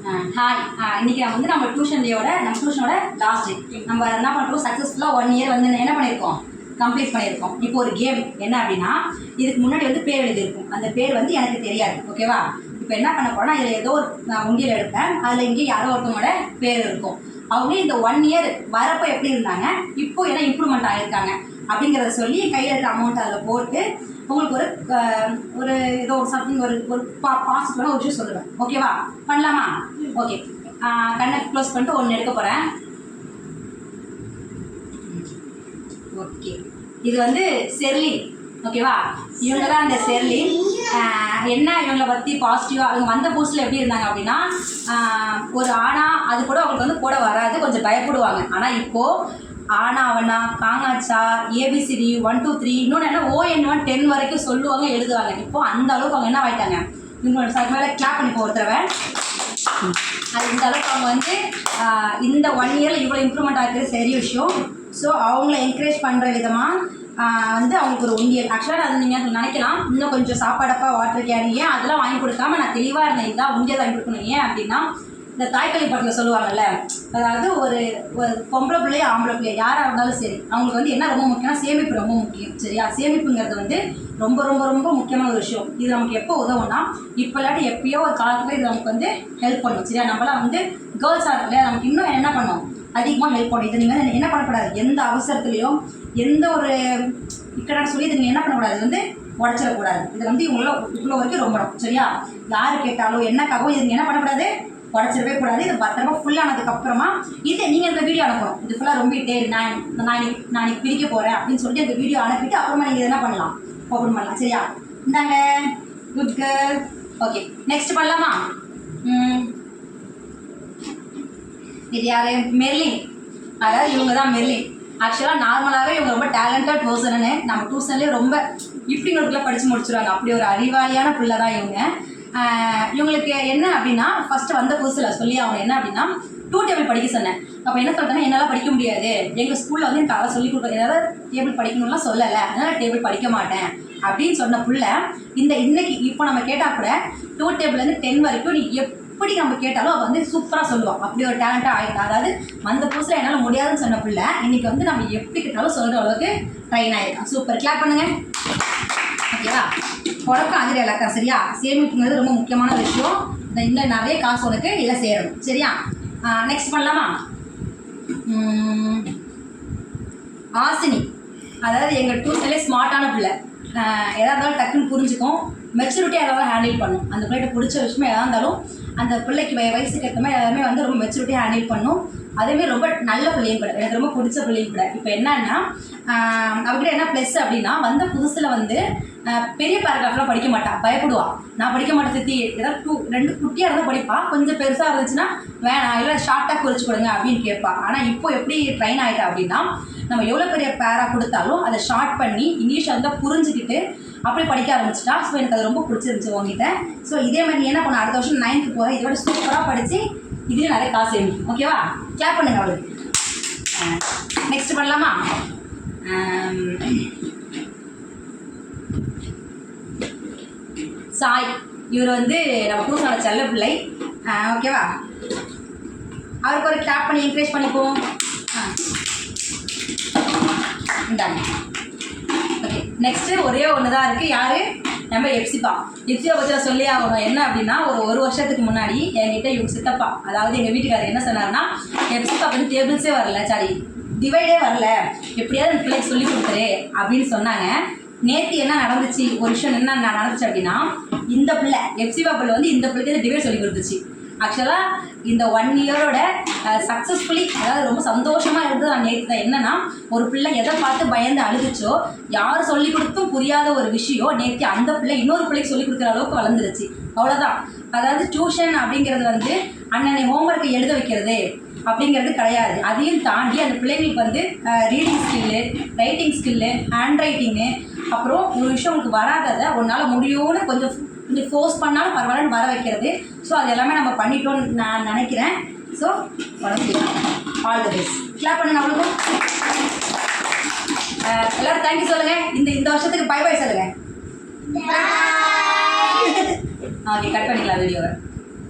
Hi, இன்னைக்கு நம்ம டியூஷனோட last day. நம்ம என்ன பண்ணுறோம், சக்ஸஸ்ஃபுல்லாக 1 இயர் வந்து என்ன பண்ணியிருக்கோம், கம்ப்ளீட் பண்ணியிருக்கோம். இப்போ ஒரு கேம் என்ன அப்படின்னா, இதுக்கு முன்னாடி வந்து பேர் எழுதியிருக்கும். அந்த பேர் வந்து எனக்கு தெரியாது, ஓகேவா? இப்போ என்ன பண்ண போனால், இதில் ஏதோ ஒரு உண்டியல் எடுப்பேன். அதில் இங்கே யாரோ ஒருத்தவங்களோட பேர் இருக்கும். அவங்க இந்த 1 இயர் வரப்போ எப்படி இருந்தாங்க, இப்போ என்ன இம்ப்ரூவ்மெண்ட் ஆகியிருக்காங்க அப்படிங்கிறத சொல்லி கையில் இருக்கிற அமௌண்ட் அதில் போட்டு உங்களுக்கு ஒரு ஏதோ ஒரு சம்திங் ஒரு பாசிட்டிவான ஒரு விஷயம் சொல்லுவேன், ஓகேவா? பண்ணலாமா? ஓகே, கண்ணை க்ளோஸ் பண்ணிட்டு ஒன்று எடுக்க போகிறேன். ஓகே, இது வந்து செர்லின், ஓகேவா? இவங்க தான் அந்த செர்லின். என்ன இவங்களை பற்றி பாசிட்டிவாக அவங்க வந்த போஸ்ட்டில் எப்படி இருந்தாங்க அப்படின்னா, ஒரு ஆனா அது கூட அவங்களுக்கு வந்து கூட வராது, கொஞ்சம் பயப்படுவாங்க. ஆனால் இப்போது ஆனா அவனா காங்காச்சா ஏபிசிடி 1 2 3 இன்னொன்று என்ன ON1 10 வரைக்கும் சொல்லுவாங்க, எழுதுவாங்க. இப்போது அந்த அளவுக்கு அவங்க என்ன ஆகிட்டாங்க. இவங்களோட சாக்கு மேலே கிளாப் பண்ணி போகிறவ அது இந்த அளவுக்கு அவங்க வந்து இந்த 1 இயரில் இவ்வளோ இம்ப்ரூவ்மெண்ட் ஆகிறது சரி விஷயம். ஸோ அவங்கள என்கரேஜ் பண்ணுற விதமாக வந்து அவங்களுக்கு ஒரு உண்டியல். ஆக்சுவலாக அது நீங்கள் நினைக்கலாம், இன்னும் கொஞ்சம் சாப்பாடப்பா வாட்டர் கேன் ஏன் அதெல்லாம் வாங்கி கொடுக்காம நான் தெளிவாக இருந்தேன், இதான் உண்டியல் வாங்கி கொடுக்கணும். ஏன் அப்படின்னா, இந்த தாய்க்கல்வி படத்தில் சொல்லுவாங்கல்ல, அதாவது ஒரு பொம்பளை பிள்ளையோ ஆம்பளை பிள்ளையோ யாராக இருந்தாலும் சரி, அவங்களுக்கு வந்து என்ன ரொம்ப முக்கியம்னா சேமிப்பு ரொம்ப முக்கியம், சரியா? சேமிப்புங்கிறது வந்து ரொம்ப ரொம்ப ரொம்ப முக்கியமான ஒரு விஷயம். இது நமக்கு எப்போ உதவும்னா, இப்போ இல்லாட்டி எப்பயோ ஒரு காலத்தில் இது நமக்கு வந்து ஹெல்ப் பண்ணும், சரியா? நம்மளாம் வந்து கேர்ள்ஸாக இருக்கு இல்லையா, நமக்கு இன்னும் என்ன பண்ணும், அதிகமாக ஹெல்ப் பண்ணும். இது நீங்கள் என்ன பண்ணக்கூடாது, எந்த அவசரத்துலையும் எந்த ஒரு இக்கடான சொல்லி இது நீங்கள் என்ன பண்ணக்கூடாது, இது வந்து உடச்சிடக்கூடாது. இது வந்து இவ்வளோ வரைக்கும் ரொம்ப, சரியா? யார் கேட்டாலும் என்னக்காகவும் இது என்ன பண்ணக்கூடாது, உடச்சிடவே கூடாது. இது பத்திரமா ஃபுல்லானதுக்கப்புறமா இது நீங்கள் இந்த வீடியோ அனுப்பணும். இது ஃபுல்லாக ரொம்பிட்டே நான் பிரிக்க போகிறேன் அப்படின்னு சொல்லிட்டு இந்த வீடியோ அனுப்பிட்டு அப்புறமா நீங்கள் என்ன பண்ணலாம், ஓப்பன் பண்ணலாம், சரியா? இந்தாங்க, குட் கேர்ள். ஓகே, நெக்ஸ்ட் பண்ணலாமா? இது யார்? மெர்லின். அதாவது இவங்க தான் மெர்லின். ஆக்சுவலாக நார்மலாகவே இவங்க ரொம்ப டேலண்டட் பர்சன்னு நம்ம டியூஷன்லேயே ரொம்ப இப்படிங்களுக்குலாம் படித்து முடிச்சுருவாங்க. அப்படி ஒரு அறிவாளியான பிள்ளை தான் இவங்க. இவங்களுக்கு என்ன அப்படின்னா, ஃபஸ்ட்டு வந்த புதுசில் சொல்லி அவங்க என்ன அப்படின்னா 2 டேபிள் படிக்க சொன்னேன். அப்போ என்ன சொல்லிட்டேன்னா, என்னால் படிக்க முடியாது, எங்கள் ஸ்கூலில் வந்து எனக்கு அதை சொல்லிக் கொடுக்க, ஏதாவது டேபிள் படிக்கணும்லாம் சொல்லலை, அதனால் டேபிள் படிக்க மாட்டேன் அப்படின்னு சொன்ன புள்ள இன்னைக்கு இப்போ நம்ம கேட்டால் கூட 2 டேபிள்லேருந்து 10 வரைக்கும் நீ எப்படி நம்ம கேட்டாலும் அவள் வந்து சூப்பராக சொல்லுவாள். அப்படி ஒரு டேலண்ட்டாக ஆகிட்டா. அதாவது வந்த புதுசில் என்னால் முடியாதுன்னு சொன்ன பிள்ளை இன்றைக்கி வந்து நம்ம எப்படி கேட்டாலும் சொல்கிற அளவுக்கு ட்ரைன் ஆகிருக்கான். சூப்பர், கிளாப் பண்ணுங்கள், ஓகேவா? உனக்கும் அதில் இலக்கா, சரியா? சேமிப்புங்கிறது ரொம்ப முக்கியமான விஷயம். இன்னும் நிறைய காசு உனக்கு இதில் சேரணும், சரியா? நெக்ஸ்ட் பண்ணலாமா? ஆசினி, அதாவது எங்கள் டியூஷன்லேயே ஸ்மார்ட்டான பிள்ளை. எதாக இருந்தாலும் டக்குன்னு புரிஞ்சுக்கும், மெச்சூரிட்டியாக எதாவது ஹேண்டில் பண்ணும். அந்த பிள்ளைகிட்ட பிடிச்ச விஷயமே எதாக இருந்தாலும் அந்த பிள்ளைக்கு வயசுக்கு ஏற்ற மாதிரி எல்லாமே வந்து ரொம்ப மெச்சூரிட்டியாக ஹேண்டில் பண்ணும். அதேமாரி ரொம்ப நல்ல பிள்ளையும் கூட, எனக்கு ரொம்ப பிடிச்ச பிள்ளையும் கூட. இப்போ என்னன்னா, அவகிட்ட என்ன ப்ளஸ் அப்படின்னா, வந்த புதுசில் வந்து பெரிய பேராகிராஃப்லாம் படிக்க மாட்டாள், பயப்படுவா. நான் படிக்க மாட்டேன் சித்தி, ஏதாவது 2 குட்டியாக இருந்தால் படிப்பா, கொஞ்சம் பெருசாக இருந்துச்சுன்னா வேணாம், இல்லை ஷார்ட்டாக குறிச்சு கொடுங்க அப்படின்னு கேட்பா. ஆனால் இப்போ எப்படி ட்ரைன் ஆகிட்டா அப்படின்னா, நம்ம எவ்வளோ பெரிய பேரா கொடுத்தாலும் அதை ஷார்ட் பண்ணி இங்கிலீஷை வந்து புரிஞ்சுக்கிட்டு அப்படி படிக்க ஆரம்பிச்சிட்டா. ஸோ எனக்கு அது ரொம்ப பிடிச்சிருந்துச்சு உங்ககிட்ட. ஸோ இதே மாதிரி என்ன பண்ண, அடுத்த வருஷம் 9th போகிறேன், இதோட சூப்பராக படித்து இதுலேயும் நிறைய காசு வேணும், ஓகேவா? கிளாப் பண்ணுங்க அவளுக்கு. நெக்ஸ்ட் பண்ணலாமா? சாய், இவர் வந்து நம்ம டியூஷனோட செல்ல பிள்ளை, ஓகேவா? அவருக்கு ஒரு கிளாப் பண்ணி என்கரேஜ் பண்ணிப்போம். இந்தாங்க. ஓகே, நெக்ஸ்ட்டு ஒரே ஒன்று தான் இருக்குது. யார்? நம்ம எப்சிபா பற்றி நான் சொல்லி ஆகணும். என்ன அப்படின்னா, ஒரு வருஷத்துக்கு முன்னாடி என்கிட்ட இவங்க சித்தப்பா, அதாவது எங்கள் வீட்டுக்காரர் என்ன சொன்னார்னா, எப்சிபா வந்து டேபிள்ஸே வரல, சாரி டிவைடே வரல, எப்படியாவது என் பிள்ளைக்கு சொல்லி கொடுத்துரு அப்படின்னு சொன்னாங்க. நேற்று என்ன நடந்துச்சு, ஒரு விஷயம் என்ன நடந்துச்சு அப்படின்னா, இந்த பிள்ளை எப்சிபா பிள்ளை வந்து இந்த பிள்ளைக்கு டிவைட் சொல்லி கொடுத்துச்சு. ஆக்சுவலாக இந்த 1 இயரோட சக்ஸஸ்ஃபுல்லி, அதாவது ரொம்ப சந்தோஷமாக இருந்தது நான் நேற்று தான். என்னன்னா, ஒரு பிள்ளை எதை பார்த்து பயந்து அழுதுச்சோ, யார் சொல்லிக் கொடுத்தும் புரியாத ஒரு விஷயம் நேற்று அந்த பிள்ளை இன்னொரு பிள்ளைக்கு சொல்லிக் கொடுக்குற அளவுக்கு வளர்ந்துருச்சு, அவ்வளோதான். அதாவது டியூஷன் அப்படிங்கிறது வந்து அண்ணனை ஹோம்ஒர்க்கை எழுத வைக்கிறது அப்படிங்கிறது கிடையாது. அதையும் தாண்டி அந்த பிள்ளைங்களுக்கு வந்து reading skill, writing skill, hand writing, அப்புறம் ஒரு விஷயம் உங்களுக்கு வராததை உன்னால் முடியும்னு கொஞ்சம் ஃபோர்ஸ் பண்ணாலும் பரவாயில்லன்னு வர வைக்கிறது. ஸோ அது எல்லாமே நம்ம பண்ணிட்டோன்னு நான் நினைக்கிறேன். ஸோ உடம்பு ஆல் தி பெஸ்ட். கிளாப் பண்ணுங்க அவளுக்கும். எல்லோரும் தேங்க்யூ சொல்லுங்கள். இந்த வருஷத்துக்கு பை பை சொல்லுங்கள். ஓகே, கட் பண்ணிக்கலாம் வீடியோவை.